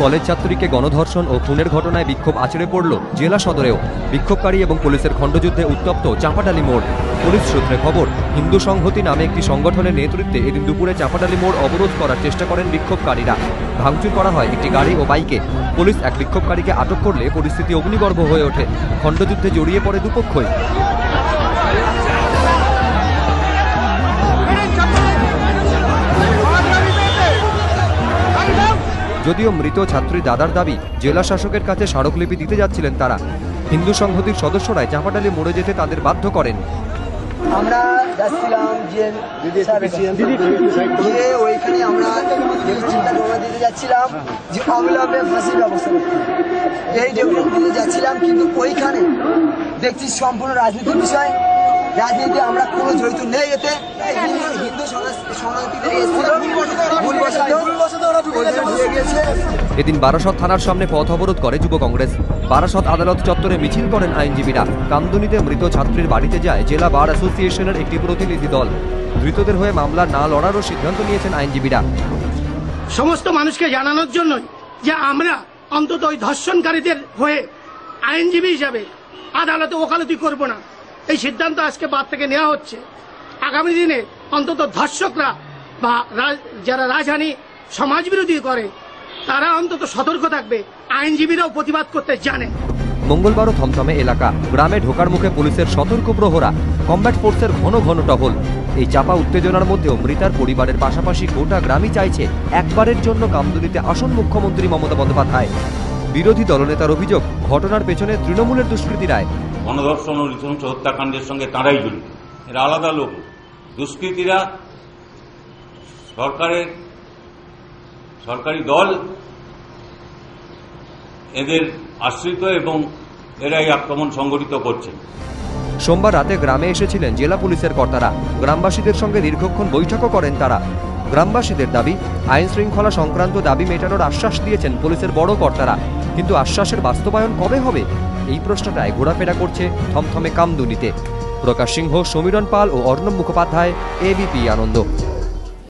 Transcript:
College ছাত্রীকে গণধর্ষণ ও খুনের ঘটনায় বিক্ষোভ আছড়ে পড়ল জেলা সদরেও। বিক্ষোভকারী এবং পুলিশের খণ্ডযুদ্ধে উত্তপ্ত চাঁপাডালি মোড়। পুলিশ সূত্রে খবর, হিন্দু সংহতি নামে একটি সংগঠনের নেতৃত্বে এদিন দুপুরে চাঁপাডালি মোড় অবরোধ করার চেষ্টা করেন বিক্ষোভকারীরা। ভাঙচুর করা হয় একটি গাড়ি ও বাইকে। পুলিশ এক বিক্ষোভকারীকে আটক করলে পরিস্থিতি অগ্নিগর্ভ হয়ে ওঠে। খণ্ডযুদ্ধে জড়িয়ে পড়ে দুপক্ষই। যদিও মৃত ছাত্রীর দাদার দাবি, জেলা শাসকের কাছে স্মারকলিপি দিতে যাচ্ছিলেন তারা। হিন্দু সংহতির সদস্যরাই চাঁপাডালি মোড়ে যেতে তাদের বাধ্য করেন। আমরা যাচ্ছিলাম যে ওইখানে আমরা চিন্তা ভাবনা দিতে যাচ্ছিলাম যে অবিলম্বে ফাঁসির ব্যবস্থা এই দিতে যাচ্ছিলাম, কিন্তু ওইখানে দেখছি সম্পূর্ণ রাজনীতির বিষয়। রাজনীতি আমরা কোনো জড়িত নেই এতে। হিন্দু এদিন বারাসত থানার সামনে পথ অবরোধ করে যুব কংগ্রেস। বারাসত আদালত চত্বরে মিছিল করেন আইনজীবীরা। কামদুনিতে মৃত ছাত্রীর বাড়িতে যায় জেলা বার অ্যাসোসিয়েশনের একটি প্রতিনিধি দল। ধৃতদের হয়ে মামলা না লড়ারও সিদ্ধান্ত নিয়েছেন আইনজীবীরা। সমস্ত মানুষকে জানানোর জন্যই যে আমরা অন্তত ওই ধর্ষণকারীদের হয়ে আইনজীবী হিসাবে আদালতে ওকালতি করব না, এই সিদ্ধান্ত আজকে বাদ থেকে নেওয়া হচ্ছে। আগামী দিনে অন্তত ধর্ষকরা বা যারা রাজহানি সমাজবিরোধী করে তারা অন্তত সতর্ক থাকবে, আইনজীবীরাও প্রতিবাদ করতে জানে। মঙ্গলবারও থমথমে এলাকা। গ্রামে ঢোকার মুখে পুলিশের সতর্ক প্রহরা, কমব্যাট ফোর্সের ঘন ঘন টহল। এই চাপা উত্তেজনার মধ্যেও মৃতার পরিবারের পাশাপাশি গোটা গ্রামই চাইছে একবারের জন্য কামদুনিতে আসুন মুখ্যমন্ত্রী মমতা বন্দ্যোপাধ্যায়। বিরোধী দলনেতার অভিযোগ, ঘটনার পেছনে তৃণমূলের দুষ্কৃতীরাই। গণধর্ষণ ও নৃশংস হত্যাকাণ্ডের সঙ্গে তাঁরাই জড়িত। এরা আলাদা লোক। দুষ্কৃতীরা সরকারি দল, এদের আশ্রিত এবং এরাই আক্রমণ সংগঠিত করছে। সোমবার রাতে গ্রামে এসেছিলেন জেলা পুলিশের কর্তারা। গ্রামবাসীদের সঙ্গে দীর্ঘক্ষণ বৈঠকও করেন তারা। গ্রামবাসীদের দাবি, আইন শৃঙ্খলা সংক্রান্ত দাবি মেটানোর আশ্বাস দিয়েছেন পুলিশের বড় কর্তারা। কিন্তু আশ্বাসের বাস্তবায়ন কবে হবে, এই প্রশ্নটায় ঘোরাফেরা করছে থমথমে কামদুনিতে। প্রকাশ সিংহ, সমীরণ পাল ও অর্ণব মুখোপাধ্যায়, এবিপি আনন্দ।